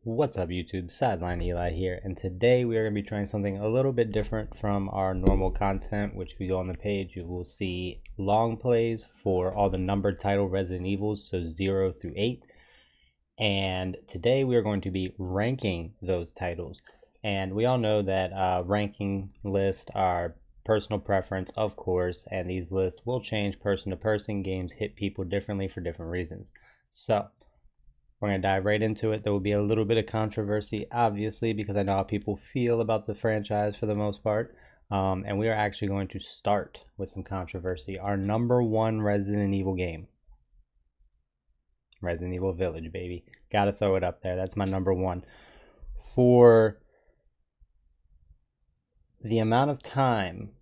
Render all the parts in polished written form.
What's up YouTube, Sideline Eli here, and today we are going to be trying something a little bit different from our normal content, which if you go on the page you will see long plays for all the numbered title Resident Evils, so 0 through 8, and today we are going to be ranking those titles. And we all know that ranking lists are personal preference, of course, and these lists will change person to person. Games hit people differently for different reasons. So we're going to dive right into it. There will be a little bit of controversy, obviously, because I know how people feel about the franchise for the most part. And we are actually going to start with some controversy. Our number one Resident Evil game. Resident Evil Village, baby. Gotta throw it up there. That's my number one. For the amount of time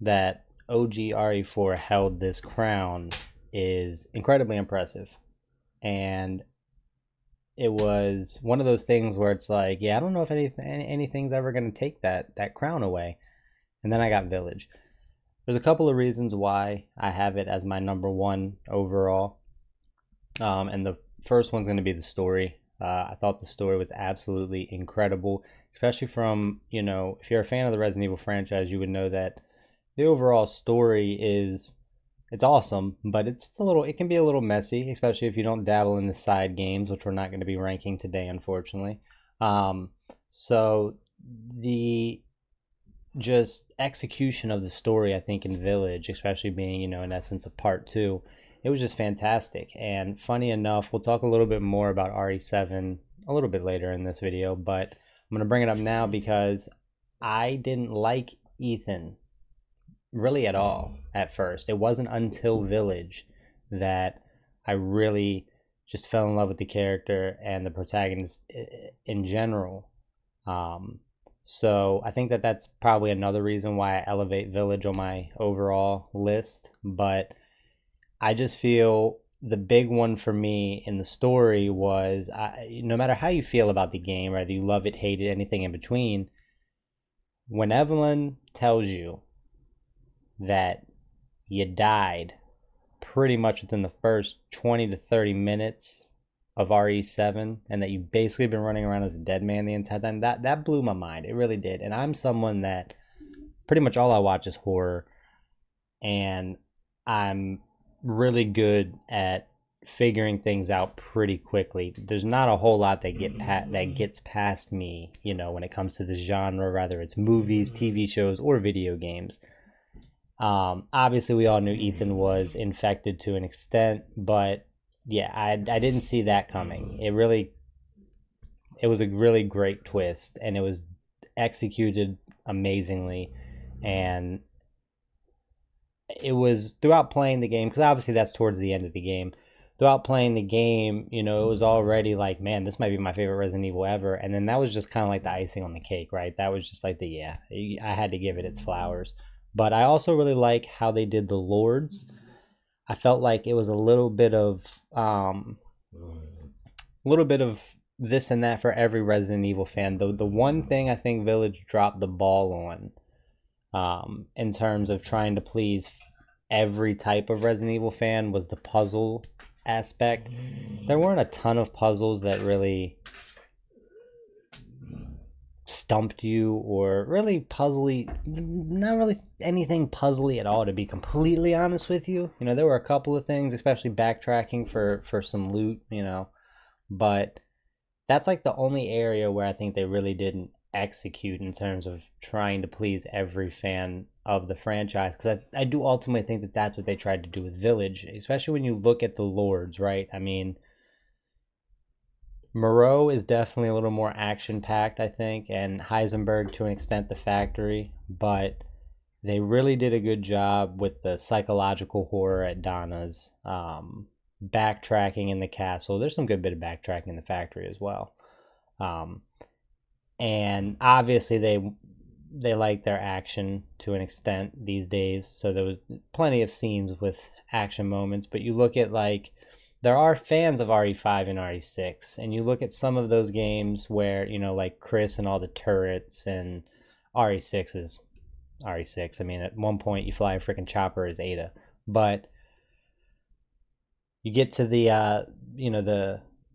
that OG RE4 held this crown is incredibly impressive. And it was one of those things where it's like, yeah, I don't know if anything's ever going to take that crown away. And then I got Village. There's a couple of reasons why I have it as my number one overall. And the first one's going to be the story. I thought the story was absolutely incredible, especially from, if you're a fan of the Resident Evil franchise, you would know that the overall story it's awesome, but it can be a little messy, especially if you don't dabble in the side games, which we're not going to be ranking today, unfortunately. So the just execution of the story, I think, in Village, especially being, in essence, a part two, it was just fantastic. And funny enough, we'll talk a little bit more about RE7 a little bit later in this video, but I'm going to bring it up now because I didn't like Ethan really at all at first. It wasn't until Village that I really just fell in love with the character and the protagonist in general. So I think that's probably another reason why I elevate Village on my overall list. But I just feel the big one for me in the story was, no matter how you feel about the game, whether you love it, hate it, anything in between, when Evelyn tells you that you died pretty much within the first 20 to 30 minutes of RE7 and that you've basically been running around as a dead man the entire time, that blew my mind. It really did. And I'm someone that pretty much all I watch is horror, and I'm really good at figuring things out pretty quickly. There's not a whole lot that gets past me, when it comes to this genre, whether it's movies, TV shows, or video games. Obviously we all knew Ethan was infected to an extent, but yeah, I didn't see that coming. It was a really great twist, and it was executed amazingly. And it was throughout playing the game, because obviously that's towards the end of the game. Throughout playing the game, it was already like, man, this might be my favorite Resident Evil ever. And then that was just kind of like the icing on the cake, right? That was just like I had to give it its flowers. But I also really like how they did the Lords. I felt like it was a little bit of this and that for every Resident Evil fan. The one thing I think Village dropped the ball on, in terms of trying to please every type of Resident Evil fan, was the puzzle aspect. There weren't a ton of puzzles that really stumped you or really puzzly. Not really anything puzzly at all, to be completely honest with you. There were a couple of things, especially backtracking for some loot, but that's like the only area where I think they really didn't execute in terms of trying to please every fan of the franchise, because I do ultimately think that's what they tried to do with Village, especially when you look at the Lords, right? I mean, Moreau is definitely a little more action-packed, I think, and Heisenberg to an extent the Factory, but they really did a good job with the psychological horror at Donna's, backtracking in the castle. There's some good bit of backtracking in the Factory as well. And obviously they like their action to an extent these days, so there was plenty of scenes with action moments. But you look at, like, there are fans of RE5 and RE6, and you look at some of those games where, like Chris and all the turrets, and RE6 is RE6. I mean, at one point you fly a freaking chopper as Ada, but you get to the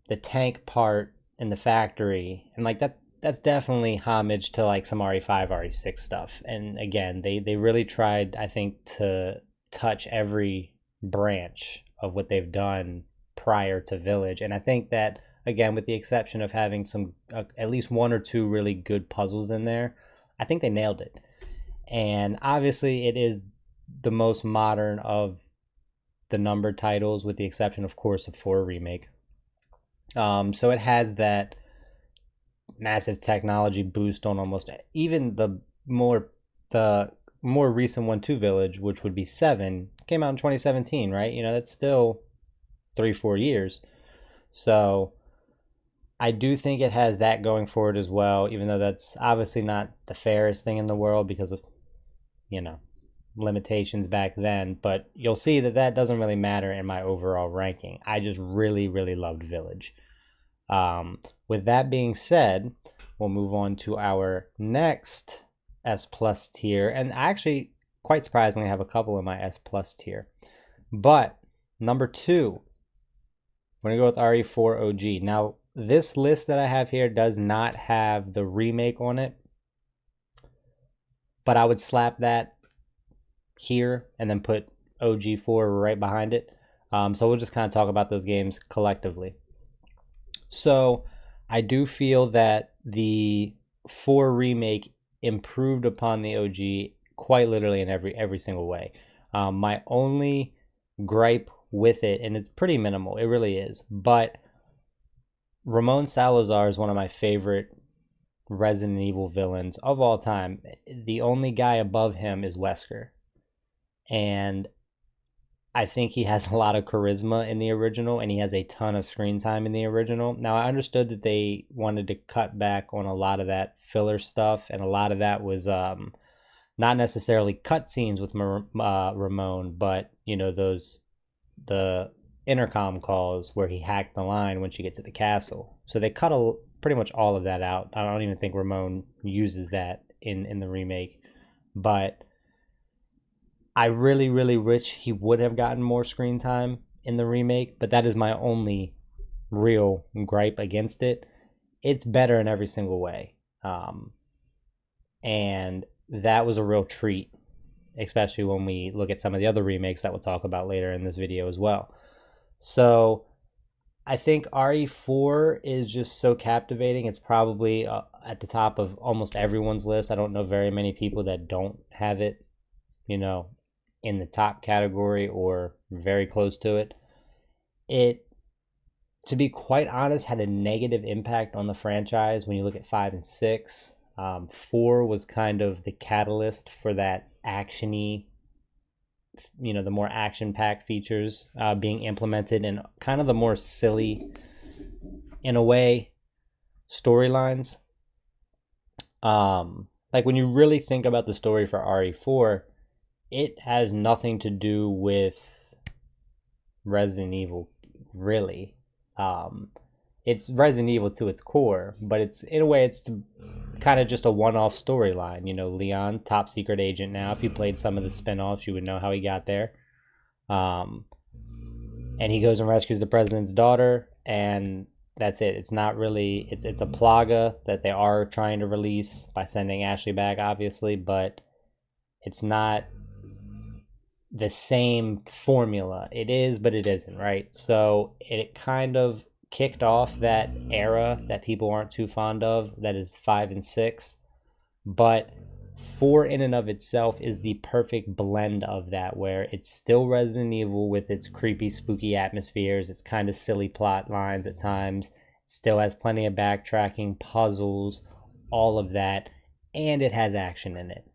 the tank part in the factory, and like that's definitely homage to like some RE5, RE6 stuff. And again, they really tried, I think, to touch every branch of what they've done prior to Village. And I think that again, with the exception of having some at least one or two really good puzzles in there, I think they nailed it. And obviously, it is the most modern of the numbered titles, with the exception, of course, of 4 Remake. So it has that massive technology boost on almost even more the more recent one, to Village, which would be 7, came out in 2017, right? You know, that's still 3-4 years. So I do think it has that going for it as well, even though that's obviously not the fairest thing in the world because of, you know, limitations back then. But you'll see that that doesn't really matter in my overall ranking. I just really, really loved Village. With that being said, we'll move on to our next S plus tier. And I actually, quite surprisingly, have a couple in my S plus tier. But number 2, we're going to go with RE4 OG. Now, this list that I have here does not have the remake on it, but I would slap that here and then put OG4 right behind it. So we'll just kind of talk about those games collectively. So I do feel that the 4 remake improved upon the OG quite literally in every single way. My only gripe with it, and it's pretty minimal, it really is, but Ramon Salazar is one of my favorite Resident Evil villains of all time. The only guy above him is Wesker. And I think he has a lot of charisma in the original, and he has a ton of screen time in the original. Now, I understood that they wanted to cut back on a lot of that filler stuff, and a lot of that was not necessarily cutscenes with Ramon, but, you know, the intercom calls where he hacked the line when she gets to the castle. So they cut pretty much all of that out. I don't even think Ramon uses that in the remake. But I really, really wish he would have gotten more screen time in the remake, but that is my only real gripe against it. It's better in every single way. And that was a real treat, especially when we look at some of the other remakes that we'll talk about later in this video as well. So I think RE4 is just so captivating. It's probably at the top of almost everyone's list. I don't know very many people that don't have it, you know, in the top category or very close to it. It, to be quite honest, had a negative impact on the franchise when you look at 5 and 6. 4 was kind of the catalyst for that actiony, you know, the more action-packed features being implemented, and kind of the more silly, in a way, storylines. Like when you really think about the story for RE4, it has nothing to do with Resident Evil, really. It's Resident Evil to its core, but it's, in a way, it's kind of just a one-off storyline. You know, Leon, top secret agent now. If you played some of the spin-offs, you would know how he got there. And he goes and rescues the president's daughter, and that's it. It's not really, it's a plaga that they are trying to release by sending Ashley back, obviously, but it's not the same formula. It is, but it isn't, right? So it kind of kicked off that era that people aren't too fond of, that is 5 and 6. But 4 in and of itself is the perfect blend of that, where it's still Resident Evil with its creepy, spooky atmospheres, its kind of silly plot lines at times. It still has plenty of backtracking, puzzles, all of that, and it has action in it.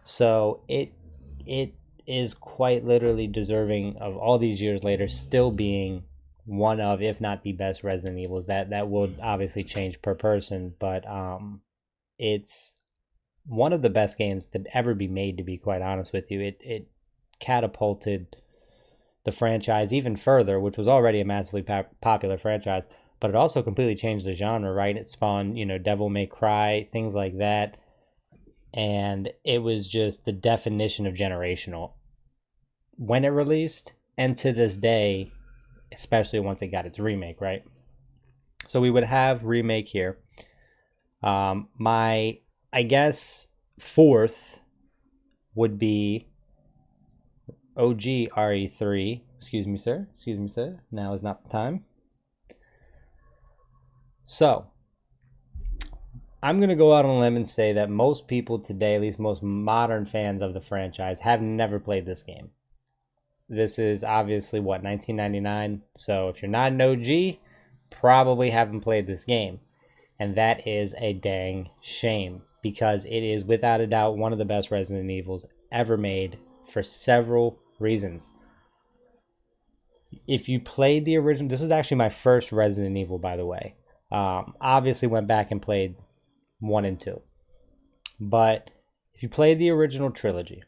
So it is quite literally deserving of all these years later still being one of, if not the best Resident Evils. That will obviously change per person, but it's one of the best games to ever be made, to be quite honest with you. It catapulted the franchise even further, which was already a massively popular franchise, but it also completely changed the genre, right? It spawned, you know, Devil May Cry, things like that. And it was just the definition of generational when it released, and to this day, especially once it got its remake, right? So we would have remake here. My, I guess, fourth would be OG RE3. Excuse me, sir. Excuse me, sir. Now is not the time. So I'm going to go out on a limb and say that most people today, at least most modern fans of the franchise, have never played this game. This is obviously, what, 1999? So if you're not an OG, probably haven't played this game. And that is a dang shame, because it is without a doubt one of the best Resident Evils ever made for several reasons. If you played the original, this was actually my first Resident Evil, by the way. Obviously went back and played 1 and 2. But if you played the original trilogy,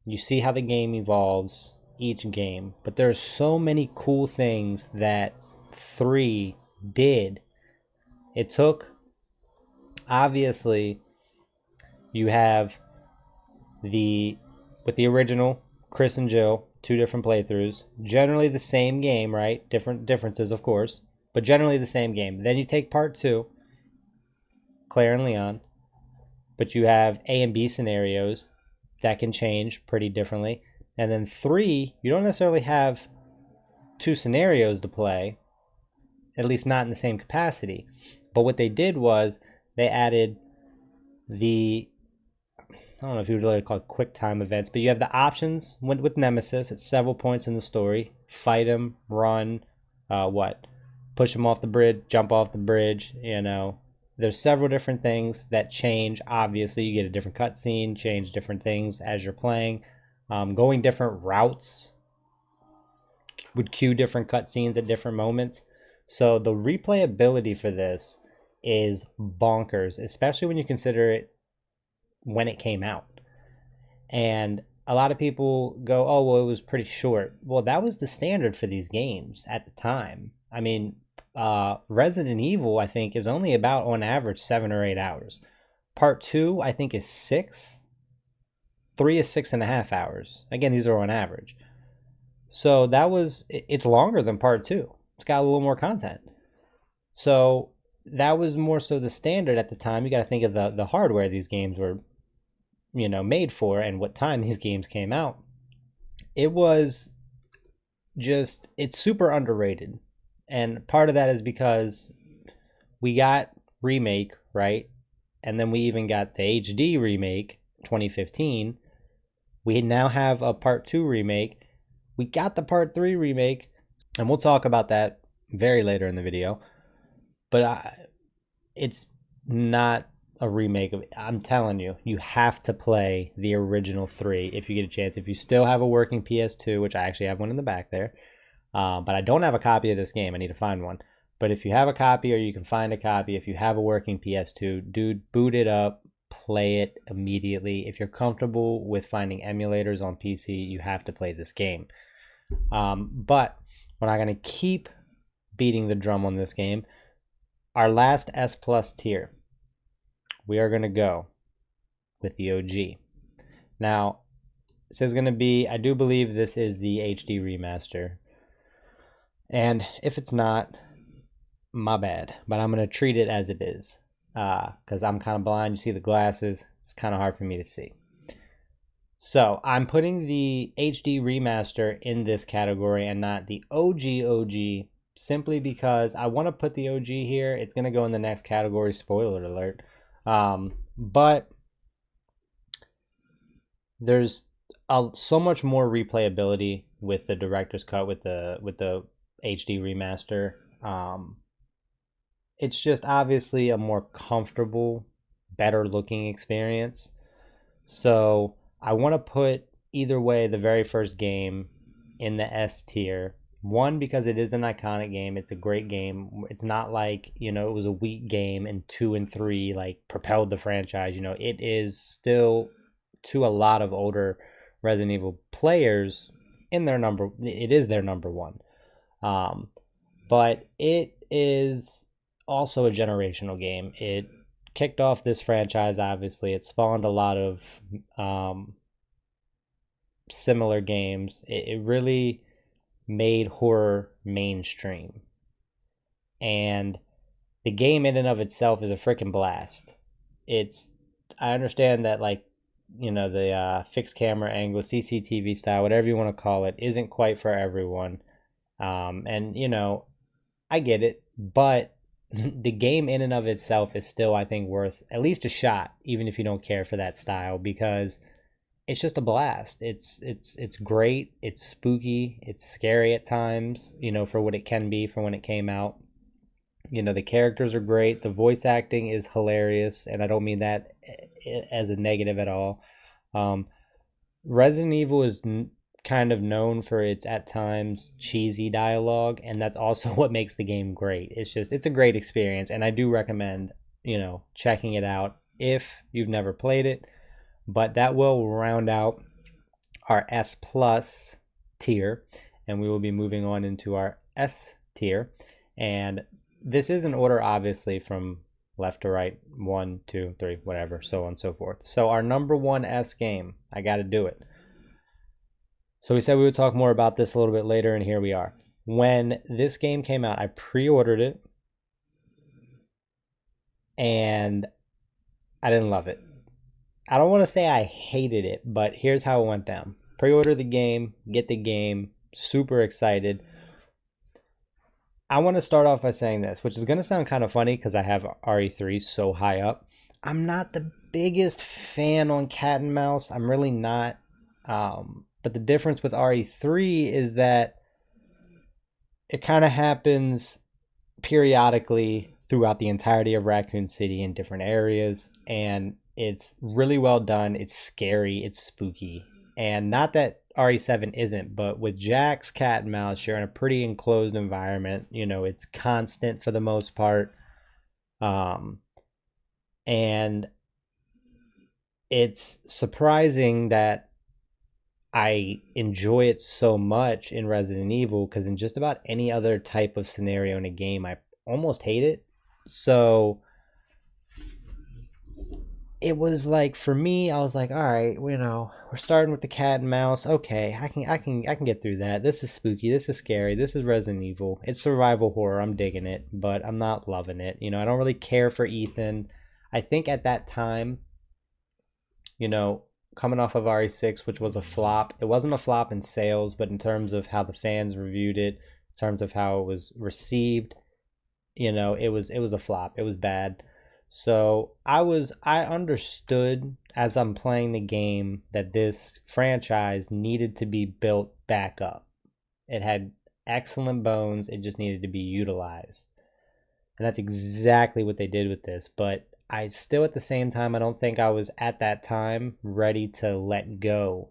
you see how the game evolves each game. But there's so many cool things that 3 did. It took, obviously, you have with the original Chris and Jill, 2 different playthroughs, generally the same game, right? Different differences, of course, but generally the same game. Then you take part 2, Claire and Leon, but you have A and B scenarios that can change pretty differently. And then 3, you don't necessarily have 2 scenarios to play, at least not in the same capacity. But what they did was they added the, I don't know if you would really call it quick time events, but you have the options with Nemesis at several points in the story. Fight him, run, push him off the bridge, jump off the bridge, There's several different things that change. Obviously, you get a different cutscene, change different things as you're playing. Going different routes would cue different cutscenes at different moments. So the replayability for this is bonkers, especially when you consider it when it came out. And a lot of people go, oh, well, it was pretty short. Well, that was the standard for these games at the time. I mean, Resident Evil, I think, is only about, on average, 7 or 8 hours. Part 2, I think, is 6. 3 is 6.5 hours. Again, these are on average. So it's longer than part 2. It's got a little more content. So that was more so the standard at the time. You got to think of the hardware these games were, made for, and what time these games came out. It was it's super underrated. And part of that is because we got remake, right? And then we even got the HD remake 2015. We now have a part 2 remake. We got the part 3 remake, and we'll talk about that very later in the video. But it's not a remake of it. I'm telling you, you have to play the original 3 if you get a chance. If you still have a working PS2, which I actually have one in the back there, but I don't have a copy of this game. I need to find one. But if you have a copy, or you can find a copy, if you have a working PS2, dude, boot it up, play it immediately. If you're comfortable with finding emulators on PC, you have to play this game. But we're not going to keep beating the drum on this game. Our last S Plus tier, we are going to go with the OG. Now, this is going to be, I do believe this is the HD remaster. And if it's not, my bad. But I'm going to treat it as it is. Because I'm kind of blind. You see the glasses. It's kind of hard for me to see. So I'm putting the HD remaster in this category and not the OG, simply because I want to put the OG here. It's going to go in the next category. Spoiler alert. But there's so much more replayability with the director's cut, with the HD remaster. It's just obviously a more comfortable, better looking experience. So I want to put, either way, the very first game in the S tier. One, because it is an iconic game. It's a great game. It's not like, it was a weak game, and 2 and 3 like propelled the franchise. It is still, to a lot of older Resident Evil players, it is their number one. But it is also a generational game. It kicked off this franchise, obviously. It spawned a lot of similar games. It really made horror mainstream. And the game in and of itself is a freaking blast. It's I understand that like the fixed camera angle, CCTV style, whatever you want to call it, isn't quite for everyone. And I get it, but the game in and of itself is still, I think, worth at least a shot, even if you don't care for that style, because it's just a blast. It's great. It's spooky. It's scary at times, for what it can be for when it came out. The characters are great. The voice acting is hilarious, and I don't mean that as a negative at all. Um, Resident Evil is kind of known for its at times cheesy dialogue, and that's also what makes the game great. It's a great experience, and I do recommend checking it out if you've never played it. But that will round out our S plus tier, and we will be moving on into our S tier. And this is an order, obviously, from left to right, one, two, three, whatever, so on and so forth. So our number one S game, I got to do it. So we said we would talk more about this a little bit later, and here we are. When this game came out, I pre-ordered it, and I didn't love it. I don't want to say I hated it, but here's how it went down. Pre-order the game, get the game, super excited. I want to start off by saying this, which is going to sound kind of funny because I have RE3 so high up. I'm not the biggest fan on cat and mouse. I'm really not. But the difference with RE3 is that it kind of happens periodically throughout the entirety of Raccoon City in different areas, and it's really well done. It's scary, it's spooky. And not that RE7 isn't, but with Jack's cat and mouse, you're in a pretty enclosed environment. It's constant for the most part. And it's surprising that I enjoy it so much in Resident Evil, because in just about any other type of scenario in a game, I almost hate it. So it was like, for me, I was like, all right, we're starting with the cat and mouse. Okay, I can get through that. This is spooky. This is scary. This is Resident Evil. It's survival horror. I'm digging it, but I'm not loving it. I don't really care for Ethan. I think at that time, coming off of RE6, which was a flop. It wasn't a flop in sales, but in terms of how the fans reviewed it, in terms of how it was received, it was a flop. It was bad. So I understood as I'm playing the game that this franchise needed to be built back up. It had excellent bones, it just needed to be utilized. And that's exactly what they did with this. But I still, at the same time, I don't think I was at that time ready to let go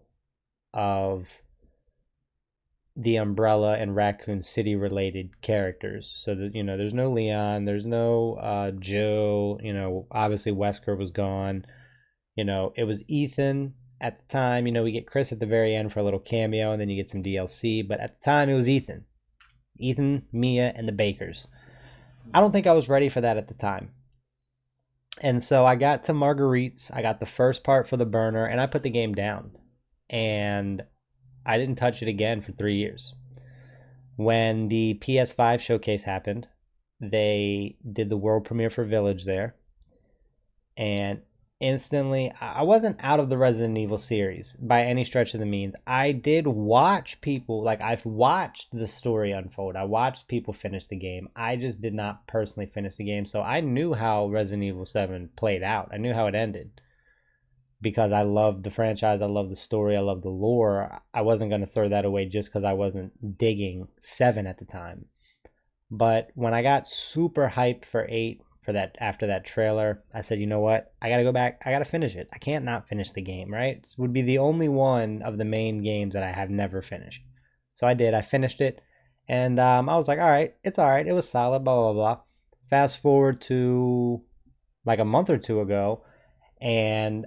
of the Umbrella and Raccoon City related characters. So that there's no Leon, there's no Joe. Obviously Wesker was gone. It was Ethan at the time. We get Chris at the very end for a little cameo, and then you get some DLC. But at the time, it was Ethan, Mia, and the Bakers. I don't think I was ready for that at the time. And so I got to Marguerite's. I got the first part for the burner, and I put the game down. And I didn't touch it again for 3 years. When the PS5 showcase happened, they did the world premiere for Village there. And instantly, I wasn't out of the Resident Evil series by any stretch of the means. I did watch people, like, I've watched the story unfold. I watched people finish the game. I just did not personally finish the game. So I knew how Resident Evil 7 played out. I knew how it ended, because I loved the franchise, I loved the story, I loved the lore. I wasn't going to throw that away just because I wasn't digging 7 at the time. But when I got super hyped for 8, for that, after that trailer, I said, you know what? I got to go back. I got to finish it. I can't not finish the game, right? It would be the only one of the main games that I have never finished. So I did. I finished it. And I was like, all right, it's all right. It was solid, blah, blah, blah. Fast forward to like a month or two ago, and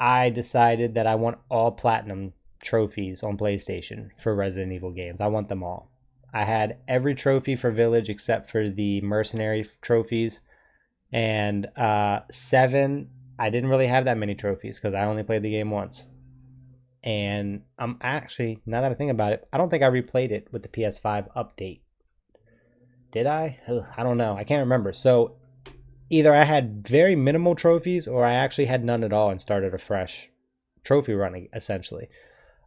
I decided that I want all platinum trophies on PlayStation for Resident Evil games. I want them all. I had every trophy for Village except for the mercenary trophies. And 7, I didn't really have that many trophies because I only played the game once. And I'm actually, now that I think about it, I don't think I replayed it with the PS5 update. Did I? Ugh, I don't know. I can't remember. So either I had very minimal trophies or I actually had none at all and started a fresh trophy running essentially.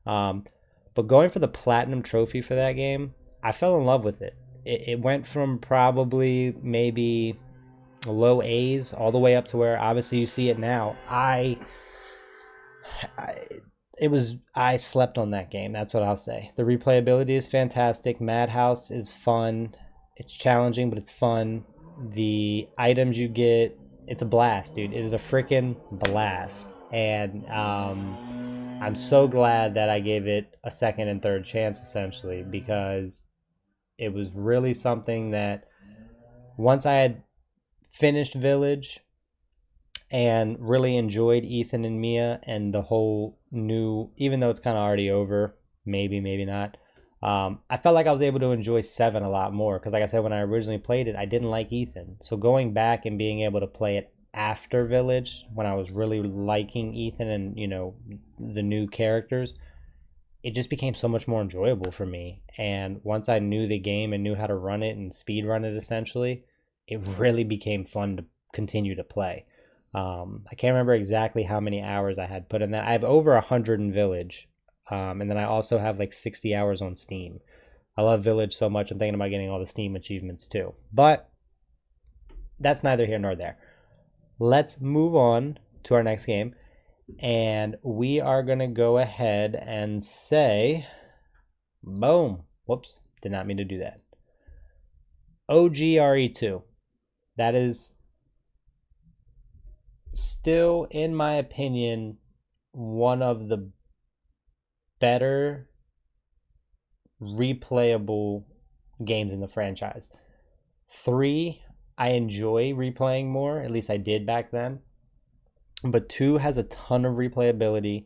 Um, but going for the platinum trophy for that game, I fell in love with it. It went from probably maybe low A's all the way up to where obviously you see it now. I it was I slept on that game. That's what I'll say. The replayability is fantastic. Madhouse is fun. It's challenging, but it's fun. The items you get, it's a blast, dude. It is a freaking blast. And I'm so glad that I gave it a second and third chance, essentially, because it was really something that once I had finished Village and really enjoyed Ethan and Mia and the whole new, even though it's kind of already over, maybe not. I felt like I was able to enjoy Seven a lot more because, like I said, when I originally played it, I didn't like Ethan. So going back and being able to play it after Village, when I was really liking Ethan and the new characters, it just became so much more enjoyable for me. And once I knew the game and knew how to run it and speed run it, essentially, it really became fun to continue to play. I can't remember exactly how many hours I had put in that. I have over 100 in Village, and then I also have like 60 hours on Steam. I love Village so much. I'm thinking about getting all the Steam achievements too. But that's neither here nor there. Let's move on to our next game. And we are going to go ahead and say, boom. Whoops, did not mean to do that. OGRE2. That is still, in my opinion, one of the better replayable games in the franchise. 3, I enjoy replaying more, at least I did back then. But 2 has a ton of replayability,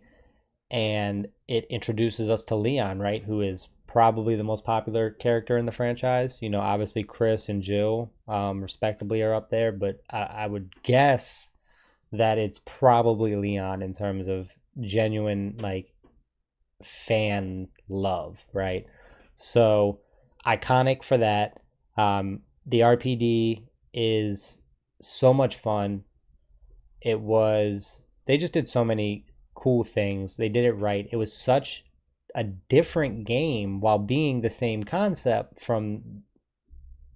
and it introduces us to Leon, right? Who is probably the most popular character in the franchise. Obviously Chris and Jill, respectively, are up there, but I would guess that it's probably Leon in terms of genuine like fan love, right? So iconic for that. The RPD is so much fun. They just did so many cool things. They did it right. It was such a different game while being the same concept from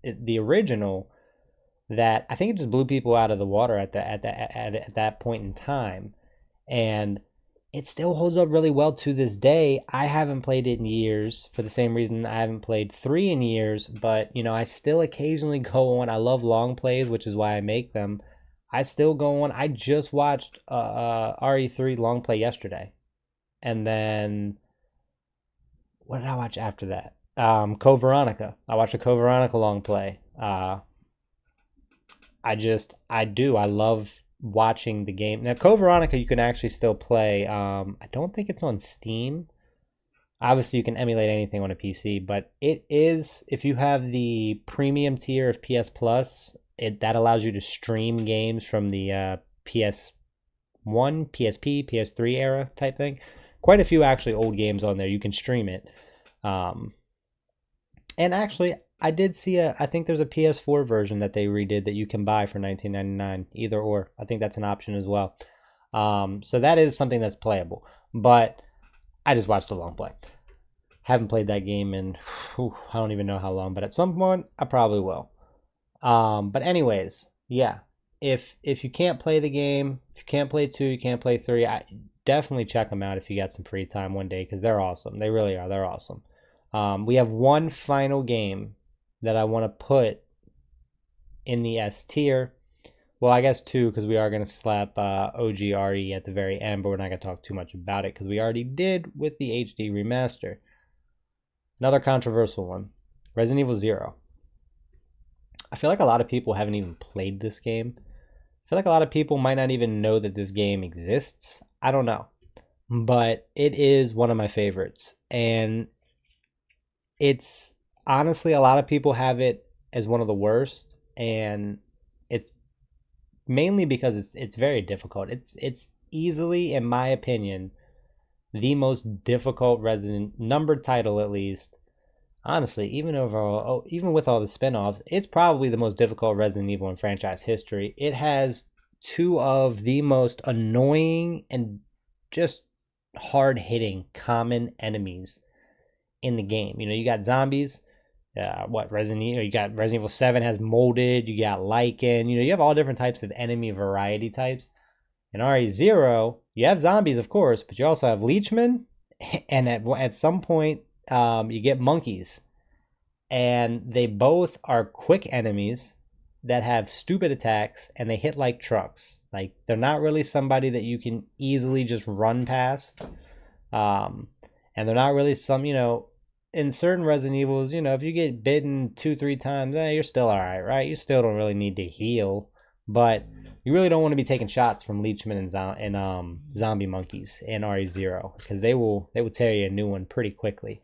the original that I think it just blew people out of the water at that point in time. And it still holds up really well to this day. I haven't played it in years for the same reason I haven't played 3 in years, but I still occasionally go on. I love long plays, which is why I make them. I still go on. I just watched RE3 long play yesterday. And then what did I watch after that? Code Veronica. I watched a Code Veronica long play. I love watching the game. Now, Code Veronica, you can actually still play. I don't think it's on Steam. Obviously, you can emulate anything on a PC, but it is, if you have the premium tier of PS Plus, that allows you to stream games from the PS1, PSP, PS3 era type thing. Quite a few actually old games on there. You can stream it. And actually, I did see I think there's a PS4 version that they redid that you can buy for $19.99, either or. I think that's an option as well. So that is something that's playable. But I just watched a long play. Haven't played that game in, I don't even know how long, but at some point, I probably will. But anyways, yeah. If you can't play the game, if you can't play 2, you can't play 3, definitely check them out if you got some free time one day because they're awesome. They really are. They're awesome. We have one final game that I want to put in the S tier. Well, I guess 2 because we are going to slap OGRE at the very end, but we're not going to talk too much about it because we already did with the HD remaster. Another controversial one, Resident Evil 0. I feel like a lot of people haven't even played this game. I feel like a lot of people might not even know that this game exists. I don't know. But it is one of my favorites. And it's honestly, a lot of people have it as one of the worst. And it's mainly because it's very difficult. It's easily, in my opinion, the most difficult Resident numbered title, at least, Honestly, even overall, even with all the spin-offs, it's probably the most difficult Resident Evil in franchise history. It has two of the most annoying and just hard-hitting common enemies in the game. You know, you got zombies. What Resident Evil? You got Resident Evil 7 has molded. You got Lycan. You know, you have all different types of enemy variety types. In RE0, you have zombies, of course, but you also have leechmen, and at some point, you get monkeys, and they both are quick enemies that have stupid attacks, and they hit like trucks. Like they're not really somebody that you can easily just run past, um, and they're not really some, in certain Resident Evils, if you get bitten 2, 3 times, you're still all right, right? You still don't really need to heal, but you really don't want to be taking shots from leechmen and zombie monkeys in RE0 because they will tear you a new one pretty quickly.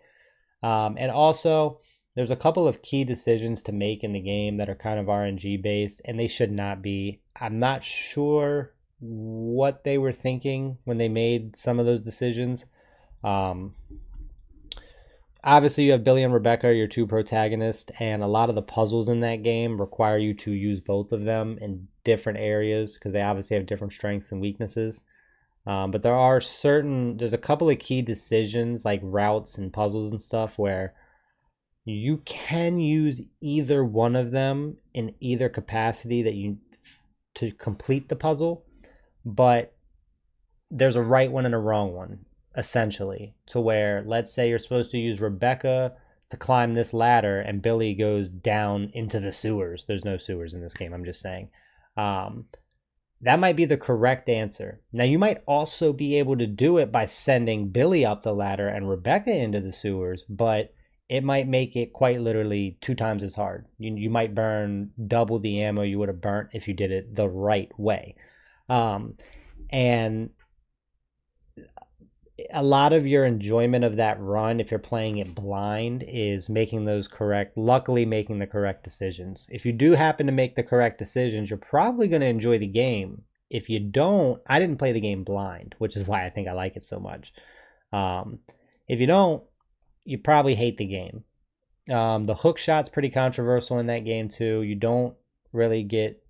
And also, there's a couple of key decisions to make in the game that are kind of RNG based, and they should not be. I'm not sure what they were thinking when they made some of those decisions. Um, Obviously, you have Billy and Rebecca, your two protagonists, and a lot of the puzzles in that game require you to use both of them in different areas because they obviously have different strengths and weaknesses. But there's a couple of key decisions like routes and puzzles and stuff where you can use either one of them in either capacity that you to complete the puzzle, but there's a right one and a wrong one, essentially. To where, let's say you're supposed to use Rebecca to climb this ladder and Billy goes down into the sewers. There's no sewers in this game, I'm just saying. Um, that might be the correct answer. Now, you might also be able to do it by sending Billy up the ladder and Rebecca into the sewers, but it might make it quite literally 2 times as hard. You might burn double the ammo you would have burnt if you did it the right way. Um, and a lot of your enjoyment of that run, if you're playing it blind, is luckily making the correct decisions. If you do happen to make the correct decisions, you're probably going to enjoy the game. If you don't, I didn't play the game blind, which is why I think I like it so much. Um, if you don't, you probably hate the game. The hook shot's pretty controversial in that game too. You don't really get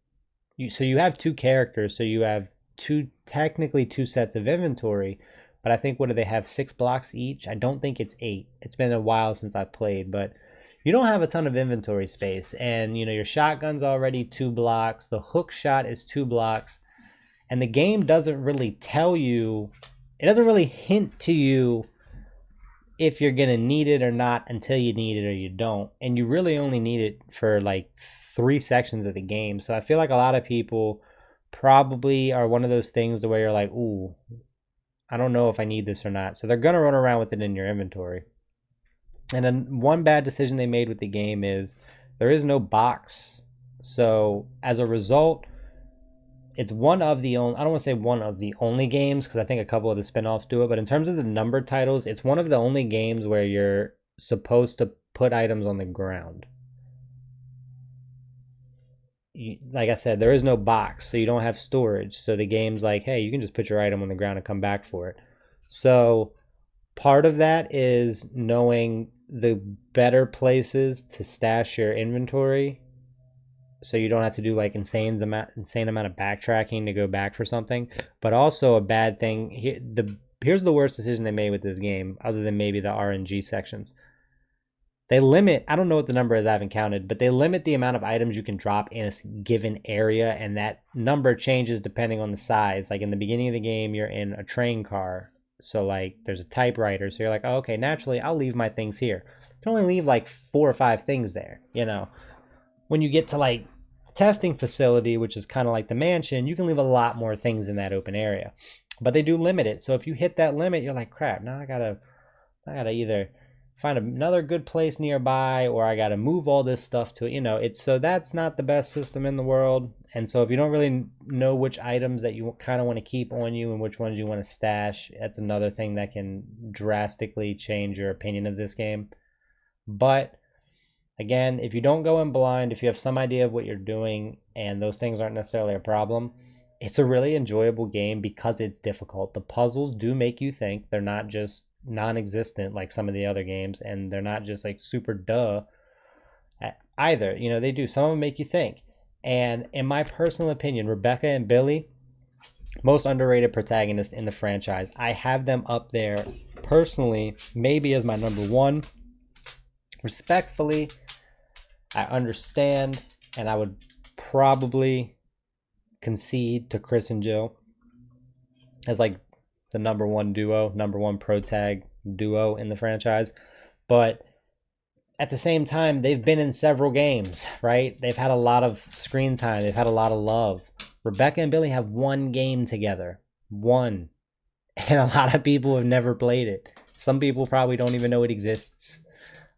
so you have two characters, so you have technically two sets of inventory, but I think, what do they have, 6 blocks each? I don't think it's 8. It's been a while since I've played, but you don't have a ton of inventory space, and your shotgun's already 2 blocks. The hook shot is 2 blocks, and the game doesn't really tell you. It doesn't really hint to you if you're gonna need it or not until you need it or you don't, and you really only need it for like 3 sections of the game. So I feel like a lot of people probably are one of those things the way you're like, ooh, I don't know if I need this or not. So they're gonna run around with it in your inventory. And then one bad decision they made with the game is there is no box. So as a result, it's one of the only, I don't want to say one of the only games because I think a couple of the spin-offs do it, but in terms of the numbered titles, it's one of the only games where you're supposed to put items on the ground. Like I said, there is no box, so you don't have storage. So the game's like, hey, you can just put your item on the ground and come back for it. So part of that is knowing the better places to stash your inventory so you don't have to do like insane amount of backtracking to go back for something. But also a bad thing here, here's the worst decision they made with this game, other than maybe the RNG sections. They limit, I don't know what the number is, I haven't counted, but they limit the amount of items you can drop in a given area, and that number changes depending on the size. Like in the beginning of the game, you're in a train car, so like there's a typewriter, so you're like, oh, okay, naturally I'll leave my things here. You can only leave like 4 or 5 things there, When you get to like testing facility, which is kind of like the mansion, you can leave a lot more things in that open area. But they do limit it. So if you hit that limit, you're like, crap, now I gotta either find another good place nearby or I gotta move all this stuff to it. It's so that's not the best system in the world. And so if you don't really know which items that you kind of want to keep on you and which ones you want to stash, that's another thing that can drastically change your opinion of this game. But again, if you don't go in blind, if you have some idea of what you're doing and those things aren't necessarily a problem, it's a really enjoyable game because it's difficult. The puzzles do make you think. They're not just non-existent like some of the other games, and they're not just like super duh either. You know, they do. Some of them make you think. And in my personal opinion, Rebecca and Billy, most underrated protagonist in the franchise. I have them up there personally, maybe as my number one. Respectfully, I understand, and I would probably concede to Chris and Jill as like the number one duo, number one pro tag duo in the franchise. But at the same time, they've been in several games, right? They've had a lot of screen time, they've had a lot of love. Rebecca and Billy have one game together. One. And a lot of people have never played it. Some people probably don't even know it exists.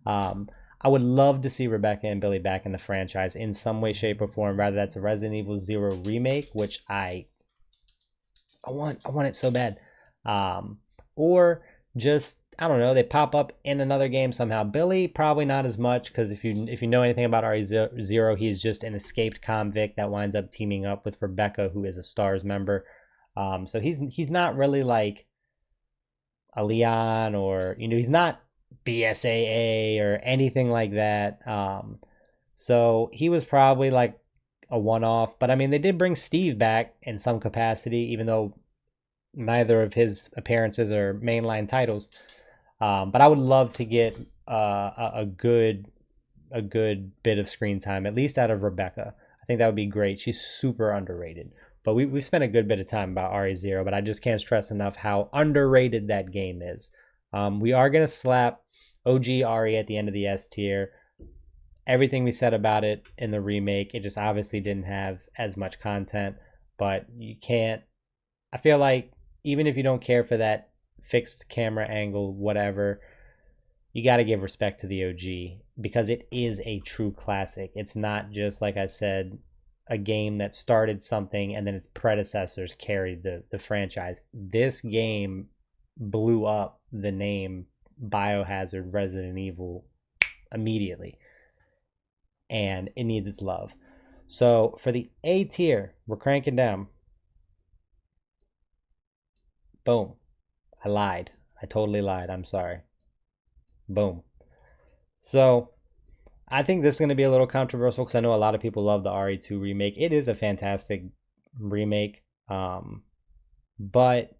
Um, I would love to see Rebecca and Billy back in the franchise in some way, shape, or form. Rather, that's a Resident Evil Zero remake, which I want it so bad. Or just I don't know, they pop up in another game somehow. Billy probably not as much because if you know anything about RE0, he's just an escaped convict that winds up teaming up with Rebecca, who is a Stars member. So he's not really like a Leon, or he's not BSAA or anything like that. So he was probably like a one-off. But I mean, they did bring Steve back in some capacity, even though neither of his appearances are mainline titles. But I would love to get a good bit of screen time, at least out of Rebecca. I think that would be great. She's super underrated. But we spent a good bit of time about RE0, but I just can't stress enough how underrated that game is. We are going to slap OG RE at the end of the S tier. Everything we said about it in the remake, it just obviously didn't have as much content, but you can't. I feel like even if you don't care for that fixed camera angle, whatever, you got to give respect to the OG because it is a true classic. It's not just, like I said, a game that started something and then its predecessors carried the franchise. This game blew up the name Biohazard Resident Evil immediately, and it needs its love. So for the A tier, we're cranking down. Boom. I lied. I totally lied. I'm sorry. Boom. So I think this is going to be a little controversial because I know a lot of people love the RE2 remake. It is a fantastic remake. But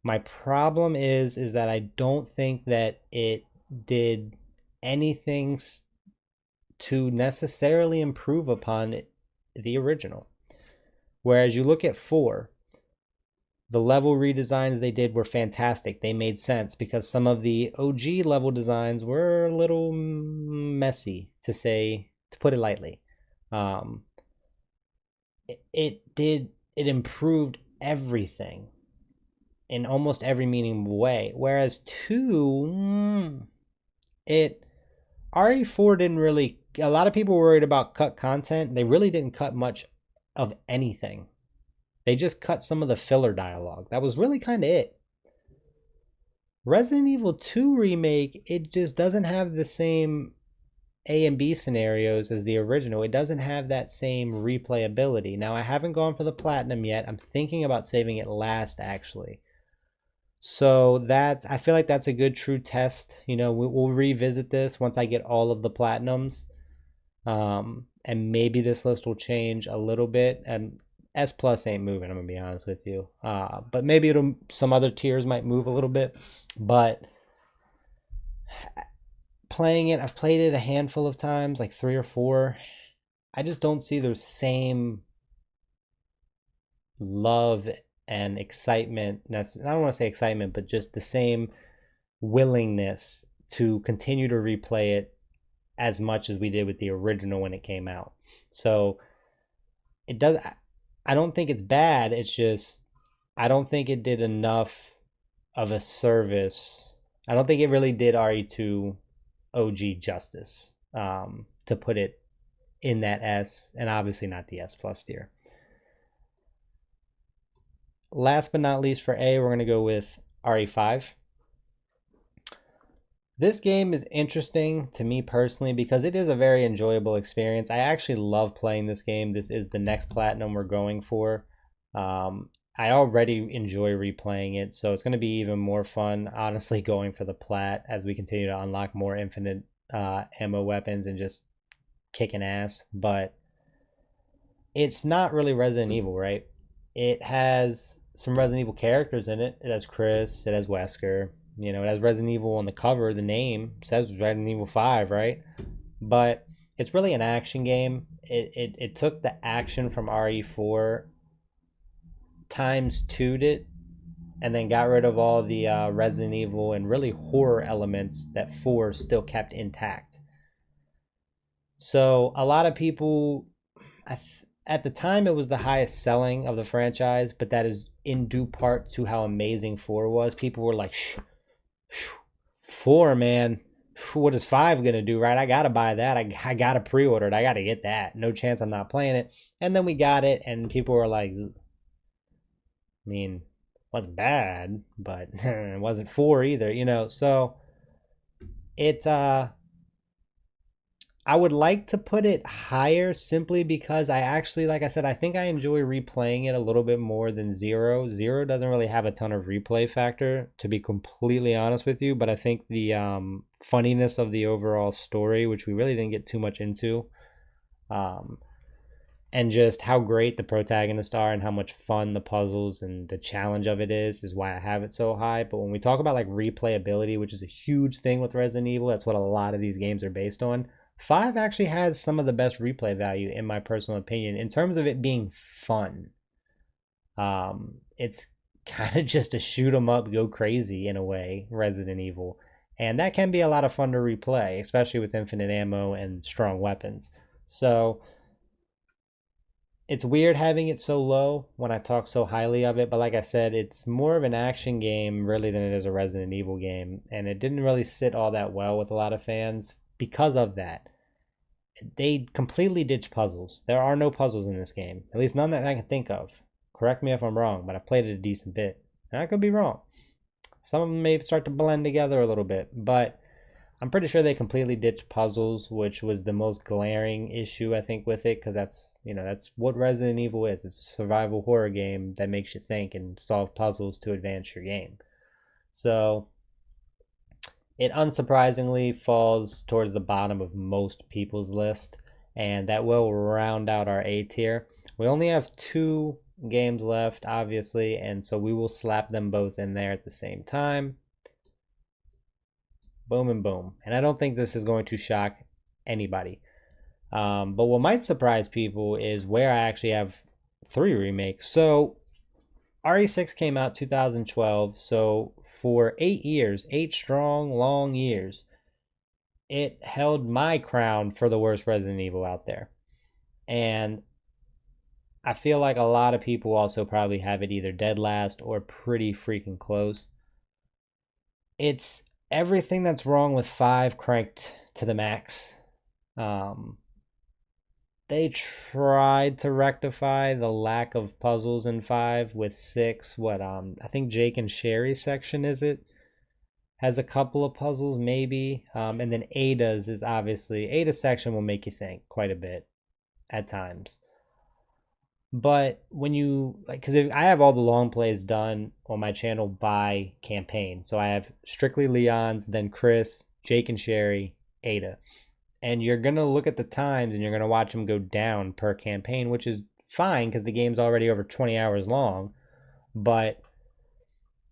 my problem is that I don't think that it did anything to necessarily improve upon the original. Whereas you look at 4, the level redesigns they did were fantastic. They made sense because some of the OG level designs were a little messy, to put it lightly. It improved everything in almost every meaningful way. Whereas 2, it RE4 didn't really. A lot of people were worried about cut content. They really didn't cut much of anything. They just cut some of the filler dialogue. That was really kind of it. Resident Evil 2 remake, it just doesn't have the same A and B scenarios as the original. It doesn't have that same replayability. Now, I haven't gone for the platinum yet. I'm thinking about saving it last, actually. So I feel like that's a good true test. We'll revisit this once I get all of the platinums. And maybe this list will change a little bit. And S plus ain't moving, I'm gonna be honest with you. But maybe some other tiers might move a little bit. But playing it, I've played it a handful of times, like 3 or 4. I just don't see the same love and excitement. I don't want to say excitement, but just the same willingness to continue to replay it as much as we did with the original when it came out. So it does. I don't think it's bad. It's just I don't think it did enough of a service. I don't think it really did RE2 OG justice, to put it in that S, and obviously not the S plus tier. Last but not least, for A, we're going to go with RE5. This game is interesting to me personally because it is a very enjoyable experience. I actually love playing this game. This is the next platinum we're going for. I already enjoy replaying it, so it's going to be even more fun, honestly, going for the plat as we continue to unlock more infinite ammo weapons and just kicking ass. But it's not really Resident Evil, right? It has some Resident Evil characters in it. It has Chris, it has Wesker, it has Resident Evil on the cover. The name says Resident Evil 5, right? But it's really an action game. It took the action from RE4 times two'd it and then got rid of all the Resident Evil and really horror elements that 4 still kept intact. So a lot of people, at the time, it was the highest selling of the franchise, but that is in due part to how amazing 4 was. People were like, 4, man. What is 5 gonna do, right? I gotta buy that. I gotta pre-order it. I gotta get that. No chance I'm not playing it. And then we got it, and people were like, I mean, it wasn't bad, but it wasn't 4 either. So it I would like to put it higher simply because I actually, like I said, I think I enjoy replaying it a little bit more than Zero. Zero doesn't really have a ton of replay factor, to be completely honest with you, but I think the funniness of the overall story, which we really didn't get too much into, um, and just how great the protagonists are and how much fun the puzzles and the challenge of it is why I have it so high. But when we talk about like replayability, which is a huge thing with Resident Evil, that's what a lot of these games are based on. 5 actually has some of the best replay value in my personal opinion in terms of it being fun. It's kind of just a shoot 'em up, go crazy in a way, Resident Evil. And that can be a lot of fun to replay, especially with infinite ammo and strong weapons. So it's weird having it so low when I talk so highly of it, but like I said, it's more of an action game really than it is a Resident Evil game, and it didn't really sit all that well with a lot of fans because of that. They completely ditched puzzles. There are no puzzles in this game, at least none that I can think of. Correct me if I'm wrong, but I played it a decent bit, and I could be wrong. Some of them may start to blend together a little bit, but I'm pretty sure they completely ditched puzzles, which was the most glaring issue I think with it, because that's what Resident Evil is. It's a survival horror game that makes you think and solve puzzles to advance your game. So it unsurprisingly falls towards the bottom of most people's list, and that will round out our A tier. We only have 2 games left, obviously, and so we will slap them both in there at the same time. Boom and boom. And I don't think this is going to shock anybody. But what might surprise people is where I actually have 3 remakes. So RE6 came out 2012. So for 8 years, 8 strong, long years, it held my crown for the worst Resident Evil out there. And I feel like a lot of people also probably have it either dead last or pretty freaking close. It's everything that's wrong with 5 cranked to the max. Um, they tried to rectify the lack of puzzles in 5 with 6. I think Jake and Sherry's section, is it, has a couple of puzzles maybe. And then Ada's section will make you think quite a bit at times. But when you like, because I have all the long plays done on my channel by campaign, so I have strictly Leon's, then Chris, Jake and Sherry, Ada, and you're gonna look at the times and you're gonna watch them go down per campaign, which is fine because the game's already over 20 hours long. But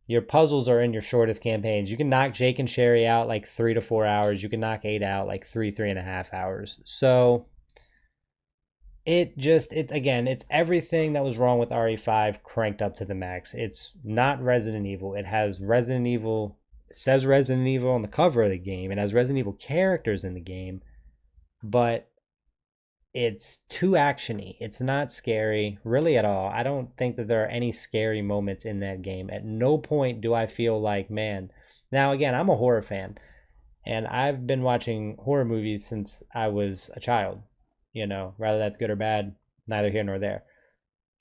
your puzzles are in your shortest campaigns. You can knock Jake and Sherry out like 3 to 4 hours. You can knock Ada out like 3.5 hours. So it's everything that was wrong with RE5 cranked up to the max. It's not Resident Evil. It has Resident Evil, it says Resident Evil on the cover of the game. It has Resident Evil characters in the game, but it's too actiony. It's not scary really at all. I don't think that there are any scary moments in that game. At no point do I feel like, man. Now again, I'm a horror fan, and I've been watching horror movies since I was a child. Whether that's good or bad, neither here nor there.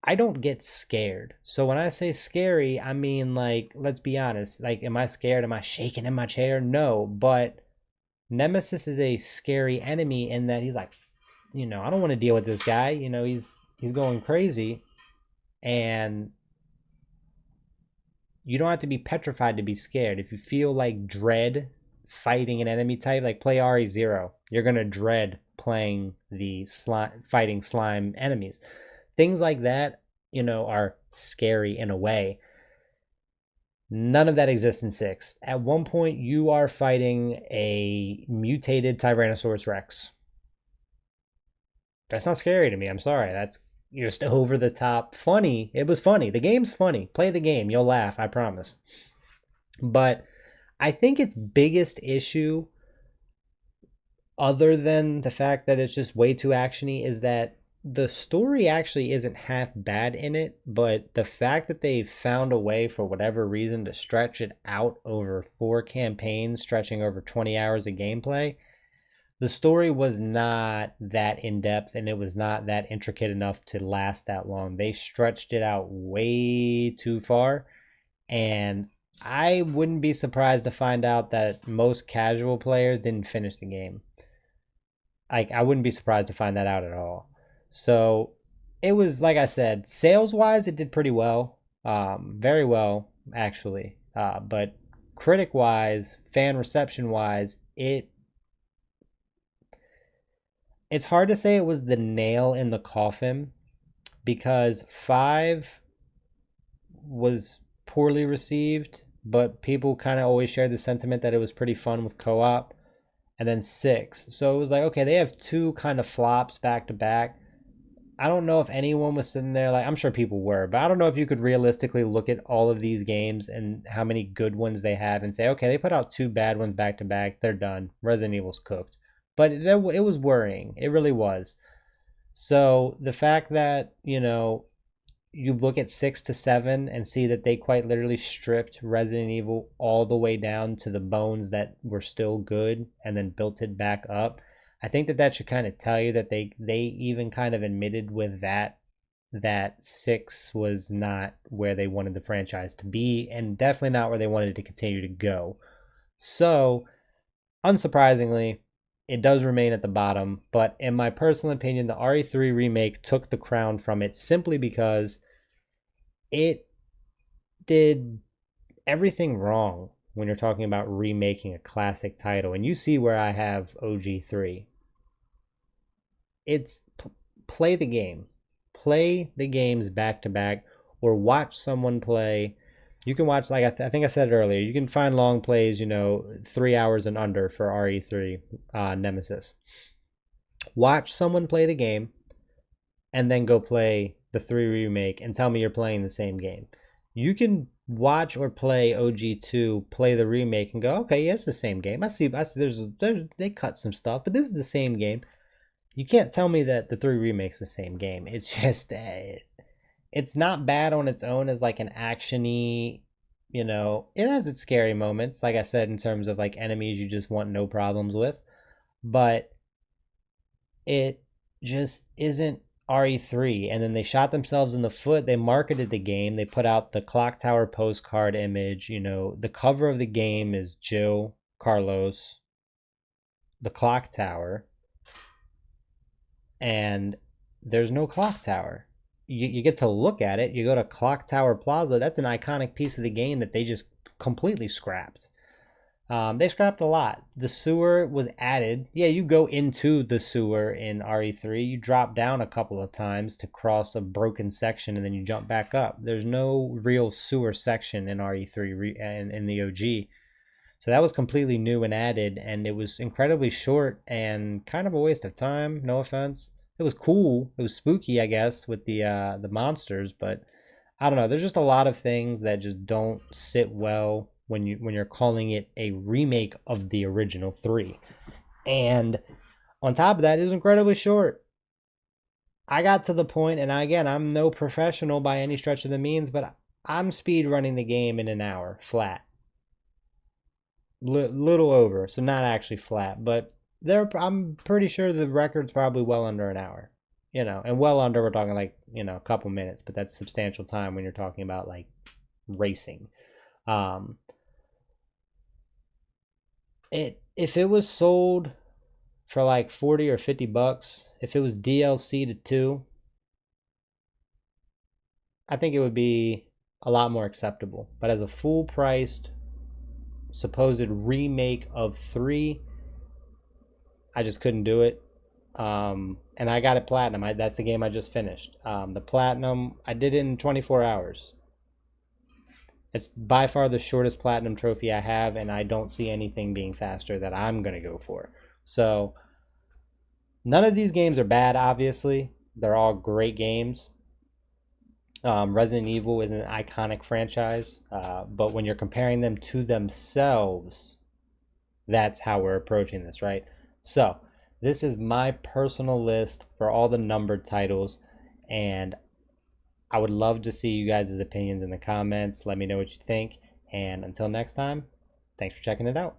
I don't get scared. So when I say scary, I mean, like, let's be honest. Like, am I scared? Am I shaking in my chair? No. But Nemesis is a scary enemy in that he's like, I don't want to deal with this guy. He's going crazy. And you don't have to be petrified to be scared. If you feel like dread fighting an enemy type, like play RE0, you're gonna dread playing the slime, fighting slime enemies. Things like that, are scary in a way. None of that exists in 6. At one point, you are fighting a mutated Tyrannosaurus Rex. That's not scary to me. I'm sorry. That's just over the top funny. It was funny. The game's funny. Play the game. You'll laugh. I promise. But I think its biggest issue, other than the fact that it's just way too actiony, is that the story actually isn't half bad in it, but the fact that they found a way for whatever reason to stretch it out over 4 campaigns, stretching over 20 hours of gameplay, the story was not that in depth and it was not that intricate enough to last that long. They stretched it out way too far, and I wouldn't be surprised to find out that most casual players didn't finish the game. Like, I wouldn't be surprised to find that out at all. So it was, like I said, sales wise, it did pretty well, very well actually. But critic wise, fan reception wise, it's hard to say it was the nail in the coffin because 5 was poorly received, but people kind of always shared the sentiment that it was pretty fun with co-op. And then 6. So it was like, okay, they have 2 kind of flops back to back. I don't know if anyone was sitting there, like, I'm sure people were, but I don't know if you could realistically look at all of these games and how many good ones they have and say, okay, they put out 2 bad ones back to back. They're done. Resident Evil's cooked. But it was worrying. It really was. So the fact that, you look at 6 to 7 and see that they quite literally stripped Resident Evil all the way down to the bones that were still good and then built it back up. I think that should kind of tell you that they even kind of admitted with that 6 was not where they wanted the franchise to be and definitely not where they wanted it to continue to go. So, unsurprisingly, it does remain at the bottom, but in my personal opinion, the RE3 remake took the crown from it simply because it did everything wrong when you're talking about remaking a classic title. And you see where I have OG3. It's play the game. Play the games back to back or watch someone play. You can watch, like I think I said it earlier, you can find long plays, 3 hours and under for RE3 Nemesis. Watch someone play the game and then go play the 3 remake and tell me you're playing the same game. You can watch or play OG2, play the remake, and go, okay, yeah, it's the same game. I see they cut some stuff, but this is the same game. You can't tell me that the 3 remake's the same game. It's just, it's not bad on its own as like an actiony, it has its scary moments, like I said, in terms of like enemies you just want no problems with, but it just isn't RE3. And then they shot themselves in the foot. They marketed the game. They put out the clock tower postcard image. The cover of the game is Jill, Carlos, the clock tower, and there's no clock tower. You get to look at it. You go to Clock Tower Plaza. That's an iconic piece of the game that they just completely scrapped. They scrapped a lot. The sewer was added. Yeah, you go into the sewer in RE3. You drop down a couple of times to cross a broken section and then you jump back up. There's no real sewer section in RE3 and in the OG. So that was completely new and added, and it was incredibly short and kind of a waste of time. No offense. It was cool. It was spooky, I guess, with the monsters, but I don't know. There's just a lot of things that just don't sit well when you're calling it a remake of the original 3. And on top of that, it was incredibly short. I got to the point, and again, I'm no professional by any stretch of the means, but I'm speed running the game in an hour flat. Little over, so not actually flat, but I'm pretty sure the record's probably well under an hour. And well under, we're talking like, a couple minutes, but that's substantial time when you're talking about like racing. If it was sold for like 40 or $50, if it was DLC to 2, I think it would be a lot more acceptable. But as a full priced supposed remake of 3, I just couldn't do it. And I got it platinum. That's the game I just finished. The platinum, I did it in 24 hours. It's by far the shortest platinum trophy I have, and I don't see anything being faster that I'm going to go for. So, none of these games are bad, obviously. They're all great games. Resident Evil is an iconic franchise, but when you're comparing them to themselves, that's how we're approaching this, right? So, this is my personal list for all the numbered titles, and I would love to see you guys' opinions in the comments. Let me know what you think, and until next time, thanks for checking it out.